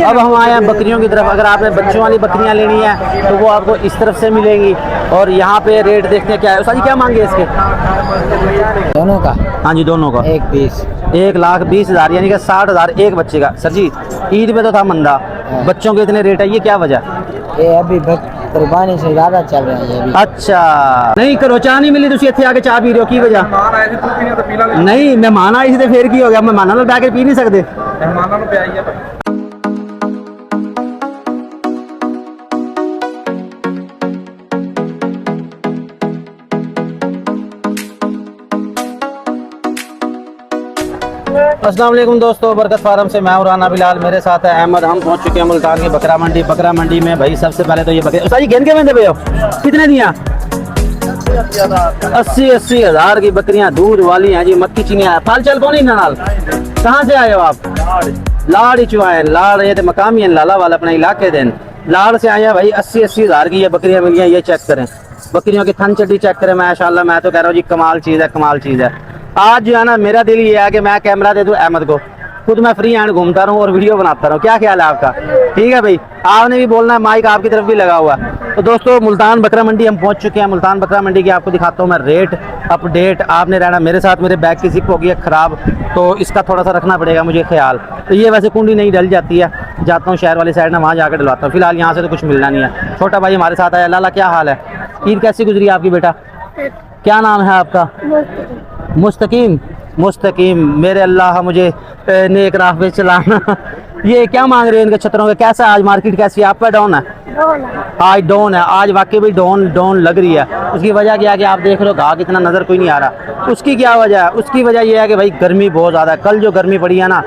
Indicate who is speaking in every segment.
Speaker 1: अब हम आए हैं बकरियों की तरफ। अगर आपने बच्चों वाली बकरियां लेनी है तो वो आपको इस तरफ से मिलेंगी। और यहाँ पे रेट देखते हैं क्या है। उस्ताद जी क्या मांगे इसके?
Speaker 2: दोनों का?
Speaker 1: हाँ जी दोनों का
Speaker 2: 1,20,000।
Speaker 1: 1,20,000 यानी कि 60,000 एक बच्चे का। सर जी ईद में तो था मंदा, बच्चों के इतने रेट है, ये क्या वजह?
Speaker 2: ये अभी कुर्बानी से ज्यादा चल रहे हैं ये अभी।
Speaker 1: अच्छा नहीं करो चाह नहीं मिली तुम इतने आके चाह पी रहे हो की वजह? नहीं मेहमान आए थे फिर की हो गया? मेहमानों में बैठ के पी नहीं सकते? अस्सलाम वालेकुम दोस्तों, बरकत फार्म से मैं हूं राना बिलाल, मेरे साथ है अहमद। हम पहुंच चुके हैं मुल्तान की बकरा मंडी। बकरा मंडी में भाई सबसे पहले तो ये बकरे उस्ताद जी गेंद के में दे हो कितने दिया? 80 हज़ार की बकरियां दूध वाली हैं जी। मक्की चीनियां फाल चल कौन नाल कहाँ से आए हो आप? लाड़ ही चुआए लाड़, ये तो मकामी है लाला वाला अपने इलाके दिन लाड़ से आए हैं भाई। 80 हज़ार की ये बकरियां मिली हैं। ये चेक करें बकरियों की थन चड्डी चेक करें माशाल्लाह। मैं तो कह रहा हूँ जी कमाल चीज़ है, कमाल चीज़ है। आज जो है ना मेरा दिल ये है कि मैं कैमरा दे दूं अहमद को, खुद मैं फ्री हैंड घूमता रहूं और वीडियो बनाता रहूं। क्या ख्याल है आपका? ठीक है भाई, आपने भी बोलना है, माइक आपकी तरफ भी लगा हुआ। तो दोस्तों मुल्तान बकरा मंडी हम पहुंच चुके हैं। मुल्तान बकरा मंडी की आपको दिखाता हूं मैं रेट अपडेट। आपने रहना मेरे साथ। मेरे बैग की जिप हो गई है ख़राब, तो इसका थोड़ा सा रखना पड़ेगा मुझे ख्याल। तो ये वैसे कुंडी नहीं डल जाती है, जाता हूँ शहर वाली साइड में, वहाँ जाकर डलवाता हूँ। फिलहाल यहाँ से तो कुछ मिलना नहीं है। छोटा भाई हमारे साथ आया। लाला क्या हाल है? ईद कैसी गुजरी आपकी बेटा? क्या नाम है आपका? मुस्तकीम। मुस्तकीम मेरे अल्लाह मुझे नेक राह पे चलाना। ये क्या मांग रहे हैं इनके छतरों के? कैसा आज मार्केट कैसी है? आप पे डाउन है? आज डाउन है, आज वाकई भी डाउन लग रही है। उसकी वजह क्या है कि आप देख रहे हो घास कितना नज़र कोई नहीं आ रहा। उसकी क्या वजह है? उसकी वजह यह है कि भाई गर्मी बहुत ज़्यादा है। कल जो गर्मी पड़ी है ना,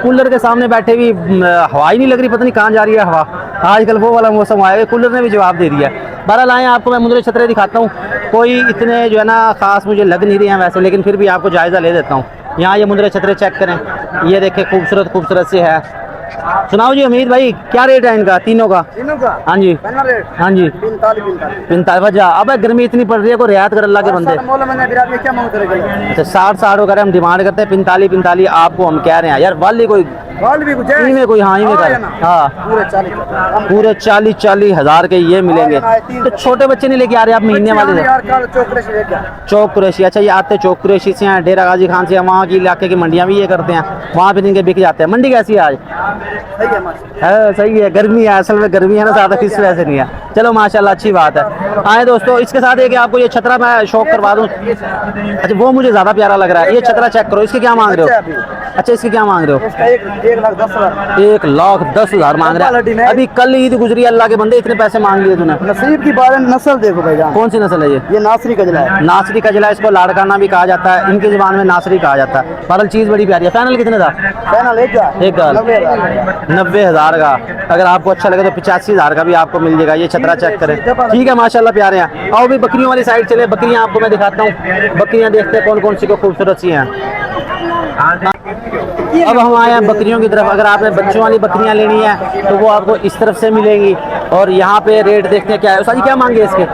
Speaker 1: कूलर के सामने बैठे भी हवा ही नहीं लग रही, पता नहीं कहाँ जा रही है हवा। आजकल वो वाला मौसम आया, कूलर ने भी जवाब दे दिया। बहरहाल आए आपको मैं मुंदरे छतरे दिखाता हूँ। कोई इतने जो है ना खास मुझे लग नहीं रहे हैं वैसे, लेकिन फिर भी आपको जायज़ा ले देता हूँ। यहाँ ये मुंदरे छतरे चेक करें, ये देखें खूबसूरत खूबसूरत से है। सुनाओ जी अमीद भाई क्या रेट है इनका? तीनों का? हाँ जी हाँ जी 45 वजह। अब गर्मी इतनी पड़ रही है, को रियायत कर अल्लाह के बंदे। अच्छा 60 वगैरह हम डिमांड करते हैं, 45 आपको हम कह रहे हैं यार। वाली कोई इनमें कोई हाँ पूरे 40 हज़ार के ये मिलेंगे। तो छोटे बच्चे नहीं लेके आ रहे आप महीने वाले? चौक कुरैशी। अच्छा ये आते चौक कुरैशी से हैं, डेरा गाजी खान से, वहाँ की इलाके की मंडियाँ भी ये करते हैं, वहाँ पे इनके बिक जाते हैं। मंडी कैसी है आज? सही है, गर्मी है असल में, गर्मी है ना ज़्यादा, किस वजह से नहीं है। चलो माशाल्लाह अच्छी बात है। आए दोस्तों इसके साथ है कि आपको ये छतरा मैं शौक करवा दूँ। अच्छा वो मुझे ज़्यादा प्यारा लग रहा है। ये छतरा चेक करो, इसके क्या मांग रहे हो? अच्छा इसके क्या मांग रहे हो? 1,10,000 मांग रहा है। अभी कल ईद गुजरी, अल्लाह के बंदे इतने पैसे मांग लिए तूने।
Speaker 2: नसीब की बात है। नस्ल देखो भाई,
Speaker 1: कौन सी नस्ल है ये?
Speaker 2: नासरी कजला है।
Speaker 1: नासरी कजला, इसको लाड़काना भी कहा जाता है, इनकी जुबान में नासरी कहा जाता है। बहरहाल चीज़ बड़ी प्यारी है। फाइनल कितने था?
Speaker 2: फाइनल एक
Speaker 1: 90,000 का। अगर आपको अच्छा लगे तो 85,000 का भी आपको मिल जाएगा। ये छतरा चेक करें, ठीक है माशाल्लाह प्यारे हैं। आओ भी बकरियों वाली साइड चले, बकरियां आपको मैं दिखाता हूँ। बकरियां देखते हैं कौन कौन सी को खूबसूरत सी हैं। अब हम आए हैं बकरियों की तरफ। अगर आपने बच्चों वाली बकरियां लेनी है तो वो आपको इस तरफ से मिलेंगी। और यहाँ पे रेट देखते हैं क्या है। उस्ताद जी क्या मांगे इसके?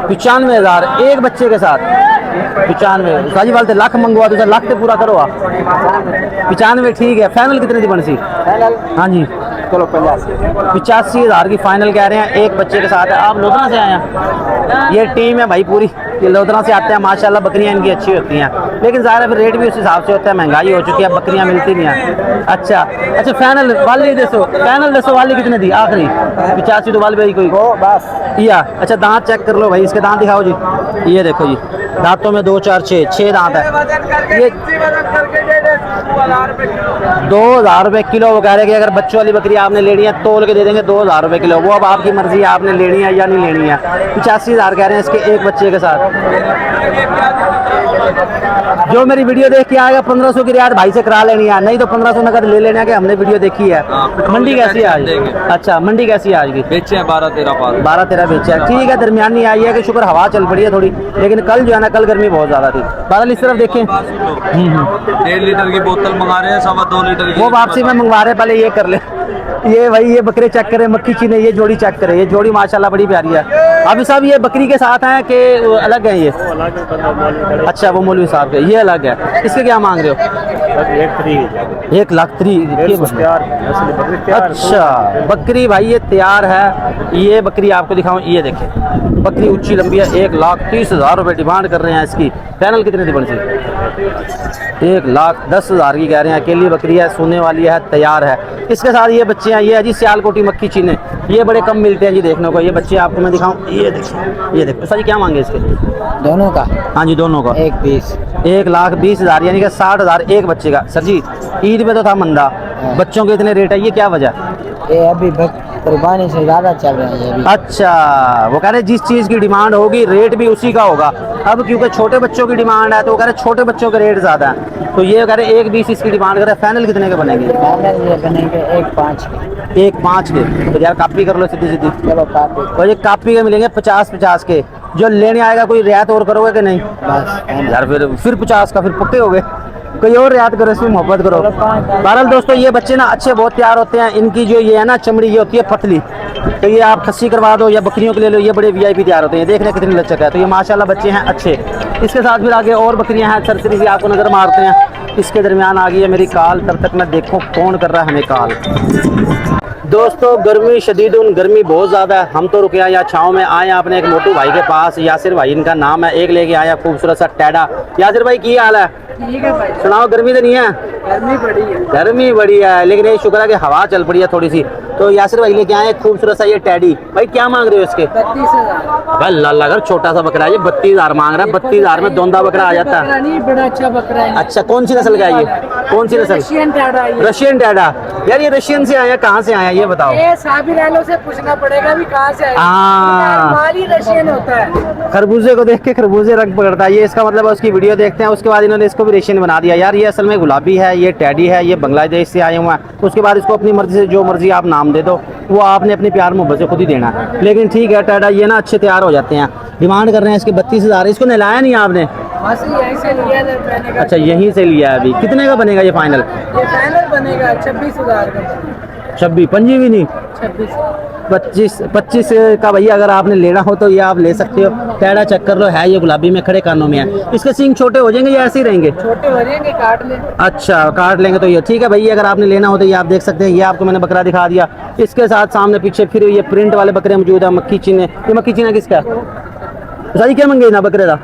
Speaker 1: 95,000 एक बच्चे के साथ। 95 उस्ताद जी वाले लाख मंगवा दो, लाख पे पूरा करो आप। 95 ठीक है। फाइनल कितने दी बनसी? हाँ जी
Speaker 2: चलो
Speaker 1: 85,000 की फाइनल कह रहे हैं, एक बच्चे के साथ है। आप लोधरा से आए हैं? ये टीम है भाई पूरी, ये लोधरा से आते हैं। माशाल्लाह बकरियां इनकी अच्छी होती हैं, लेकिन ज़ाहिर है फिर रेट भी उस हिसाब से होता है। महंगाई हो चुकी है, बकरियां मिलती नहीं हैं। अच्छा फाइनल वाली दसो, फाइनल दसो वाली कितने दी आखिरी? 85 तो वाली भाई कोई
Speaker 2: बस
Speaker 1: या। अच्छा दांत चेक कर लो भाई, इसके दांत दिखाओ जी। ये देखो जी, दांतों में 2 4 6 दांत है। ये 2,000 रुपये किलो वो कह रहे कि अगर बच्चों वाली बकरी आपने लेनी है तोल के दे देंगे 2,000 रुपये किलो। वो अब आपकी मर्जी है, आपने लेनी है या नहीं लेनी है। 85,000 कह रहे हैं इसके एक बच्चे के साथ। जो मेरी वीडियो देख के आएगा 1500 की रियायत भाई से करा लेनी है, नहीं तो 1500 नकद ले लेना कि हमने वीडियो देखी है। मंडी कैसी है आज? अच्छा मंडी कैसी है आज की?
Speaker 3: बेचे हैं 12-13
Speaker 1: बेचे हैं, ठीक है। दरमियानी आई है कि शुक्र हवा चल पड़ी है थोड़ी, लेकिन कल जो है ना कल गर्मी बहुत ज़्यादा थी। बहरहाल इस तरफ देखें
Speaker 3: 1.5 लीटर की बोतल मंगा रहे हैं, 2.25 लीटर की।
Speaker 1: वो वापसी में मंगवा रहे, पहले ये कर ले। ये भाई ये बकरे चेक करें, मक्खी चीने, ये जोड़ी चेक करें, ये जोड़ी माशाल्लाह बड़ी प्यारी है। अभी साहब ये बकरी के साथ हैं कि अलग है ये? अच्छा वो मौलवी साहब के, ये अलग है। इसके क्या मांग रहे हो? 1,03,000। अच्छा बकरी भाई ये तैयार है। ये बकरी आपको दिखाऊं, ये देखें बकरी ऊंची लंबी है। 1,30,000 रुपये डिमांड कर रहे हैं इसकी। फाइनल कितने दी बन सी? 1,10,000 की कह रहे हैं। अकेली बकरी है, सोने वाली है, तैयार है। इसके साथ ये बच्चे हैं, ये है जी सियालकोटी मक्खी चीने। ये बड़े कम मिलते हैं जी देखने को। ये बच्चे आपको मैं दिखाऊं, ये देखिए, ये देखो। सर जी क्या मांगे इसके?
Speaker 2: दोनों का
Speaker 1: हाँ जी दोनों का
Speaker 2: 1,20,000।
Speaker 1: 1,20,000 यानी कि 60,000 एक बच्चे का। सर जी ईद में तो था मंदा, बच्चों के इतने रेट है, ये क्या वजह?
Speaker 2: ये अभी कुर्बानी से ज़्यादा चल रहे हैं ये भी।
Speaker 1: अच्छा वो कह रहे जिस चीज़ की डिमांड होगी रेट भी उसी का होगा। अब क्योंकि छोटे बच्चों की डिमांड है तो वो कह रहे छोटे बच्चों के रेट ज़्यादा है, तो ये कह रहे 1,20,000 इसकी डिमांड कर रहे हैं। फाइनल कितने के बनेंगे?
Speaker 2: फाइनल ये बनेंगे 1,5,000 के।
Speaker 1: 1,5,000 के। तो यार कापी कर लो सीधी सीधी।
Speaker 2: चलो काफी
Speaker 1: तो ये कापी के मिलेंगे 50-50 के। जो लेने आएगा कोई रियायत और करोगे कि नहीं?
Speaker 2: बस
Speaker 1: यार फिर 50 का फिर पक्के हो गए। कोई और रियायत करो, इसमें मोहब्बत करो। बहरहाल दोस्तों ये बच्चे ना अच्छे बहुत तैयार होते हैं। इनकी जो ये है ना चमड़ी ये होती है पतली, तो ये आप खस्सी करवा दो या बकरियों के ले लो, ये बड़े वीआईपी तैयार होते हैं। देखने कितनी लचक है। तो ये माशाल्लाह बच्चे हैं अच्छे। इसके साथ फिर आगे और बकरियां हैं, सरसरी सी आपको नज़र मारते हैं। इसके दरमियान आ गई है मेरी काल, तब तक मैं देखूँ कौन कर रहा है हमें कॉल। दोस्तों गर्मी शदीदुन, गर्मी बहुत ज़्यादा है। हम तो रुके हैं यहाँ छाँव में, आए हैं अपने एक मोटू भाई के पास, यासिर भाई इनका नाम है। एक लेके आया खूबसूरत सा टैडा। यासिर भाई की हाल है?
Speaker 2: ठीक है भाई।
Speaker 1: सुनाओ गर्मी तो नहीं है?
Speaker 2: गर्मी बड़ी है।
Speaker 1: गर्मी बड़ी है लेकिन ये शुक्र है कि हवा चल पड़ी है थोड़ी सी। तो यासिर भाई लेके आए हैं खूबसूरत सा ये टैडी। भाई क्या मांग रहे हो इसके?
Speaker 2: 32,000।
Speaker 1: भाई अल्लाह अगर छोटा सा बकरा है ये 32,000 मांग रहा है। 32,000 में दोंदा बकरा आ जाता है।
Speaker 2: नहीं बड़ा अच्छा बकरा है।
Speaker 1: अच्छा कौन सी नस्ल का है ये? कौन सी नस्ल?
Speaker 2: रशियन टैडा है ये।
Speaker 1: रशियन टैडा। यार ये रशियन से आया, कहाँ से आया ये बताओ?
Speaker 2: ये साबिर आलो से पूछना पड़ेगा भी कहाँ से आया।
Speaker 1: हाँ।
Speaker 2: माली रशियन होता है।
Speaker 1: खरबूजे को देख के खरबूजे रंग पकड़ता है ये, इसका मतलब है। उसकी वीडियो देखते हैं, उसके बाद इन्होंने इसको भी रशियन बना दिया। यार ये असल में गुलाबी है, ये टैडी है, ये बांग्लादेश से आए हुए हैं। उसके बाद इसको अपनी मर्जी से जो मर्जी आप नाम दे दो, वो आपने अपने प्यार मोहब्बत से खुद ही देना है। लेकिन ठीक है टैडा ये ना अच्छे तैयार हो जाते हैं। डिमांड कर रहे हैं इसके 32,000। इसको नहलाया नहीं आपने?
Speaker 2: यहीं से लिया था मैंने का।
Speaker 1: अच्छा यहीं से लिया है। अभी कितने का बनेगा ये फाइनल?
Speaker 2: ये फाइनल बनेगा 26,000 का।
Speaker 1: 26 पंजी भी नहीं,
Speaker 2: 26
Speaker 1: 25 का भैया अगर आपने लेना हो तो ये आप ले सकते हो। टैडा चेक कर लो, है ये गुलाबी में, खड़े कानों में है। इसके सींग छोटे हो जाएंगे या ऐसे ही रहेंगे?
Speaker 2: छोटे हो जाएंगे, काट ले।
Speaker 1: अच्छा काट लेंगे तो ये ठीक है भैया। अगर आपने लेना हो तो ये आप देख सकते हैं। ये आपको मैंने बकरा दिखा दिया। इसके साथ सामने पीछे फिर ये प्रिंट वाले बकरे मौजूद है। मक्खी चीने, ये मक्खी चीना किसका? सारी क्या मंगे ना बकरे का?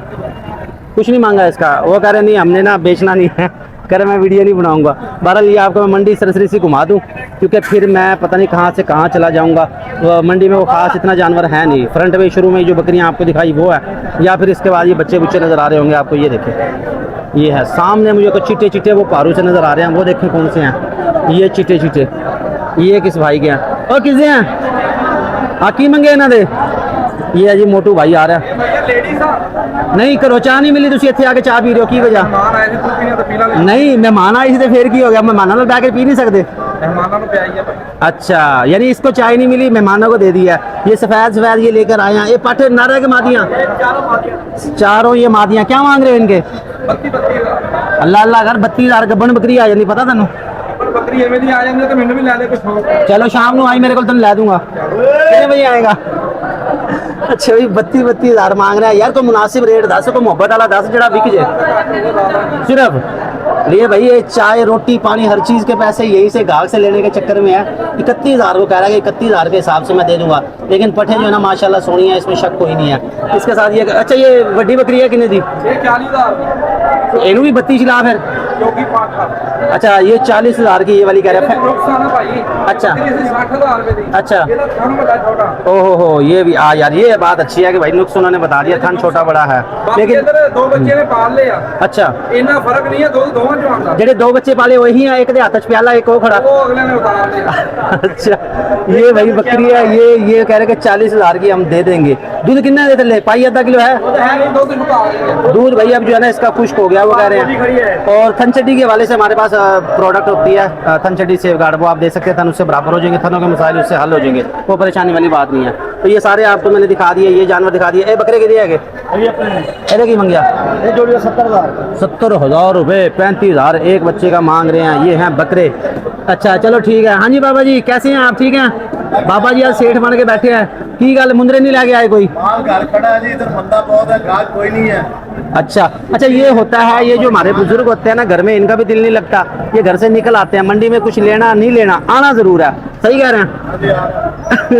Speaker 1: कुछ नहीं मांगा इसका। वो कह रहे नहीं हमने ना बेचना नहीं है, कह रहे मैं वीडियो नहीं बनाऊंगा। बहरहाल ये आपको मैं मंडी सरसरी से घुमा दूं, क्योंकि फिर मैं पता नहीं कहाँ से कहाँ चला जाऊंगा। तो मंडी में वो खास इतना जानवर है नहीं। फ्रंट में शुरू में जो बकरियां आपको दिखाई वो है, या फिर इसके बाद ये बच्चे बुच्चे नज़र आ रहे होंगे आपको। ये देखें ये है सामने मुझे कुछ चिट्टे चिट्टे वो पारू से नज़र आ रहे हैं। वो देखें कौन से हैं ये चिट्टे चिट्टे। ये किस भाई के हैं और किसे हैं? आकी मंगे इन्हों दे। ये है जी मोटू भाई आ रहा है। नहीं करो चाह नहीं मिली, तुम इतने आके चाह पी रहे हो की वजह? नहीं मेहमान आए थे फिर की हो गया? मेहमानों में बैठ पी नहीं सकते? अच्छा यानी इसको चाय नहीं मिली, मेहमानों को दे दिया। ये सफेद सफेद ये लेकर आए हैं। ये पाठे नारे के मादियाँ, चारों ये मादियाँ। क्या मांग रहे हैं इनके? अल्लाह अल्लाह अगर 32,000 गब्बन बकरी आ जाती पता तेन? चलो शाम को आई मेरे को तुम लै दूंगा। कितने बजे आएगा? अच्छा भाई 32,000 मांग रहा है यार। कोई मुनासिब रेट दस, कोई मोहब्बत वाला दस जरा बिक जाए सिर्फ। लिए भाई ये चाय रोटी पानी हर चीज़ के पैसे यही से गाहक से लेने के चक्कर में है। 31,000 को कह रहा है कि 31,000 के हिसाब से मैं दे दूंगा। लेकिन पठे जो है ना माशाल्लाह सोनी है, इसमें शक कोई नहीं है। इसके साथ ये अच्छा ये बड़ी बकरी है कितने दी? 40,000। इनू भी 32 ला फिर। अच्छा ये 40,000 की ये वाली कह रहा है। अच्छा अच्छा ओहो हो ये भी आ यार ये बात अच्छी है कि भाई नुक्स उन्होंने बता दिया थन छोटा बड़ा है। लेकिन
Speaker 4: दो बच्चे ने पाल ले आ।
Speaker 1: अच्छा
Speaker 4: इतना फर्क नहीं है, दोवां चों आंदा।
Speaker 1: जेडे दो बच्चे पाले वही है, एक दे हाथ च प्याला एक वो खड़ा।
Speaker 4: वो अगले ने उतार लिया।
Speaker 1: अच्छा ये भाई बकरी है। ये कह रहे कि 40,000 की हम दे देंगे। दूध कितना देते ले? पाई आधा किलो है दूध भाई। अब जो है ना इसका खुश्क हो गया वो कह रहे हैं। और थनचड्डी के वाले से हमारे पास प्रोडक्ट होती है थनचड्डी सेफ गार्ड, वो आप दे सकते हैं, थन उससे बराबर हो जाएंगे, थनों के मसाइल उससे हल हो जाएंगे, वो परेशानी वाली बात नहीं है। तो ये सारे आपको मैंने दिखा दिए, ये जानवर दिखा दिए। ए बकरे के दिए आगे अरे की मंगिया 70,000 रुपये, 35,000 एक बच्चे का मांग रहे हैं। ये हैं बकरे। अच्छा चलो ठीक है। हाँ जी बाबा जी कैसे हैं आप, ठीक हैं? बाबा जी आज सेठ बन के बैठे हैं, की गल मुंदरे नहीं लाके आए कोई?
Speaker 5: माल घर खड़ा है जी, इधर बंदा बहुत है, गाहक कोई नहीं है।
Speaker 1: अच्छा अच्छा, ये होता है, ये जो हमारे बुजुर्ग होते हैं ना घर में, इनका भी दिल नहीं लगता, ये घर से निकल आते हैं, मंडी में कुछ लेना नहीं लेना, आना जरूर है। सही कह रहे हैं?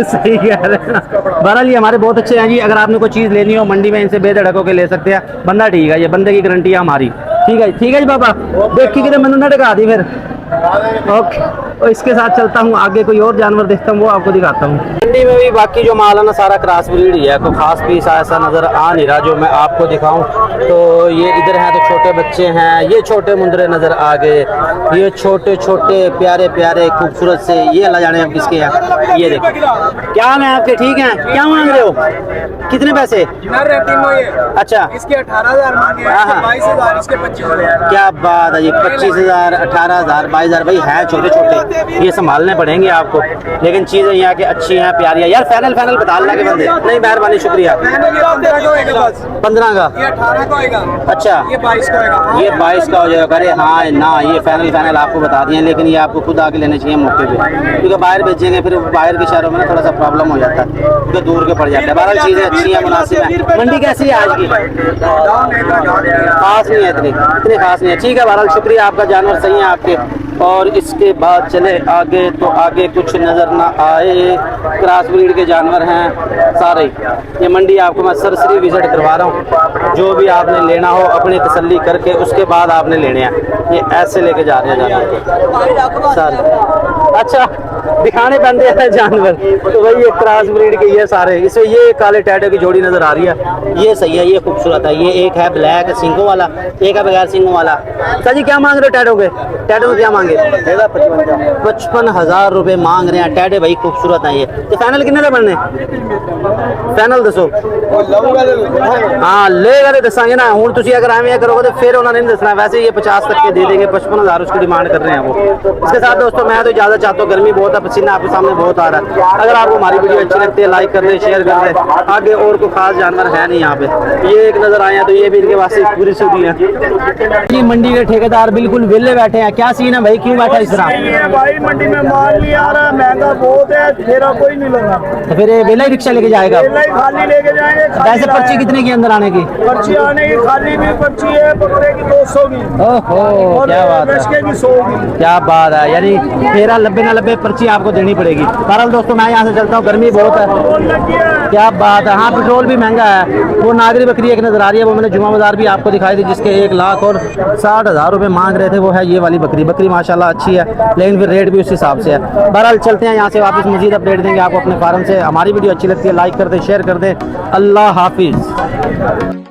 Speaker 1: सही कह रहे हैं। बहरहाल ये हमारे बहुत अच्छे हैं जी, अगर आपने कोई चीज़ लेनी हो मंडी में इनसे बेधड़क होकर ले सकते हैं। बंदा ठीक है, ये बंदे की गारंटी है हमारी। ठीक है ठीक है जी बाबा, देखी कि मैंने ना ढका दी फिर। ओके, और इसके साथ चलता हूँ आगे, कोई और जानवर देखता हूँ वो आपको दिखाता हूँ। मंडी में भी बाकी जो माल है ना सारा क्रॉस ब्रीड ही है, कोई खास पीस ऐसा नज़र आ नहीं रहा जो मैं आपको दिखाऊं। तो ये इधर हैं तो छोटे बच्चे हैं, ये छोटे मुंदरे नज़र आ गए, ये छोटे छोटे प्यारे प्यारे खूबसूरत से, ये अल्लाह जाने अब किसके हैं। ये देखो क्या हाल है आपके, ठीक हैं? क्या मांग रहे हो, कितने पैसे? अच्छा
Speaker 4: इसके 18,000 मांगे हैं,
Speaker 1: हाँ,
Speaker 4: इसके
Speaker 1: हाँ।
Speaker 4: 22,000, इसके 25,000।
Speaker 1: क्या बात है जी, 25,000 18,000 22,000 भाई हैं छोटे छोटे, ये संभालने पड़ेंगे आपको, लेकिन चीज़ें यहाँ की अच्छी हैं प्यारी है यार। फाइनल फाइनल बता अल्लाह के बंदे, नहीं मेहरबानी शुक्रिया।
Speaker 4: 15 का होएगा बस,
Speaker 1: 15 का?
Speaker 4: ये 18 का होएगा।
Speaker 1: अच्छा
Speaker 4: ये 22 का होएगा।
Speaker 1: ये 22 का हो जाएगा। अरे हाँ ना, ये फाइनल फाइनल आपको बता दिए, लेकिन ये आपको खुद आके लेने चाहिए मौके पे, क्योंकि बाहर बेचेंगे फिर बाहर के शहरों में ना थोड़ा सा प्रॉब्लम हो जाता है, क्योंकि दूर के पड़ जाता है। बहरहाल चीज़ें अच्छी हैं, मुनासिब है। मंडी कैसी है आज की? खास नहीं है, इतनी खास नहीं है। ठीक है बहरहाल शुक्रिया आपका, जानवर सही है आपके। और इसके बाद चले आगे, तो आगे कुछ नज़र ना आए, क्रॉस ब्रीड के जानवर हैं सारे। ये मंडी आपको मैं सरसरी विजिट करवा रहा हूँ, जो भी आपने लेना हो अपनी तसल्ली करके उसके बाद आपने लेने हैं। ये ऐसे लेके जा रहे हैं जानवर सारे। अच्छा दिखाने बंदे हैं जानवर, तो भाई ये क्रॉस ब्रीड के ये सारे, इसमें ये काले टैटो की जोड़ी नज़र आ रही है, ये सही है, ये खूबसूरत है। ये एक है ब्लैक सिंगों वाला, एक है बगैर सिंगों वाला। सर जी क्या मांग रहे हो टैटो के? टैटो क्या मांगे? 55,000 रुपए मांग रहे हैं टैडे भाई, खूबसूरत है ये। तो फाइनल कितने का बनने? फाइनल दसो। हाँ लेगा तो दसांगे ना, हूँ तुम अगर एवं करोगे तो फिर उन्होंने नहीं दसना, वैसे ये 50 तक के दे देंगे, 55,000 उसकी डिमांड कर रहे हैं वो। इसके साथ दोस्तों मैं तो इजाजत चाहता हूँ, गर्मी बहुत है, पसीना आपके सामने बहुत आ रहा है। अगर आपको हमारी वीडियो अच्छी लगती है लाइक कर दें, शेयर कर दें। आगे और कोई खास जानवर है नहीं यहाँ पे, ये एक नजर आए हैं तो ये भी इनके वास्ते पूरी सूदी है। मंडी के ठेकेदार बिल्कुल वेले बैठे हैं, क्या सीन है भाई, क्यों बैठा इस तरह?
Speaker 5: भाई मंडी में माल नहीं आ रहा, महंगा बहुत है, मेरा कोई नहीं लगा,
Speaker 1: तो फिर वेला ही रिक्शा लेके जाएगा?
Speaker 5: खाली लेके जाएंगे।
Speaker 1: वैसे पर्ची कितने की अंदर आने की?
Speaker 5: पर्ची आने की खाली भी पर्ची है, बकरे की 200 की,
Speaker 1: ओहो क्या बात है,
Speaker 5: की 100 की।
Speaker 1: क्या बात है, यानी 1390 ना 90 पर्ची आपको देनी पड़ेगी। बहरहाल दोस्तों मैं यहाँ से चलता हूँ, गर्मी बहुत है। क्या बात है, हाँ पेट्रोल भी महंगा है। वो नागरी बकरी एक नजर आ रही है, वो मैंने जुमा बाजार भी आपको दिखाई थी, जिसके 1,60,000 रुपए मांग रहे थे, वो है ये वाली बकरी। बकरी माशाल्लाह अच्छी है, लेकिन फिर रेट भी उस हिसाब से है। बहरहाल चलते हैं यहाँ से वापस, मजीद अपडेट देंगे आपको अपने फार्म से। हमारी वीडियो अच्छी लगती है लाइक कर दें, शेयर कर दें। अल्लाह हाफिज़।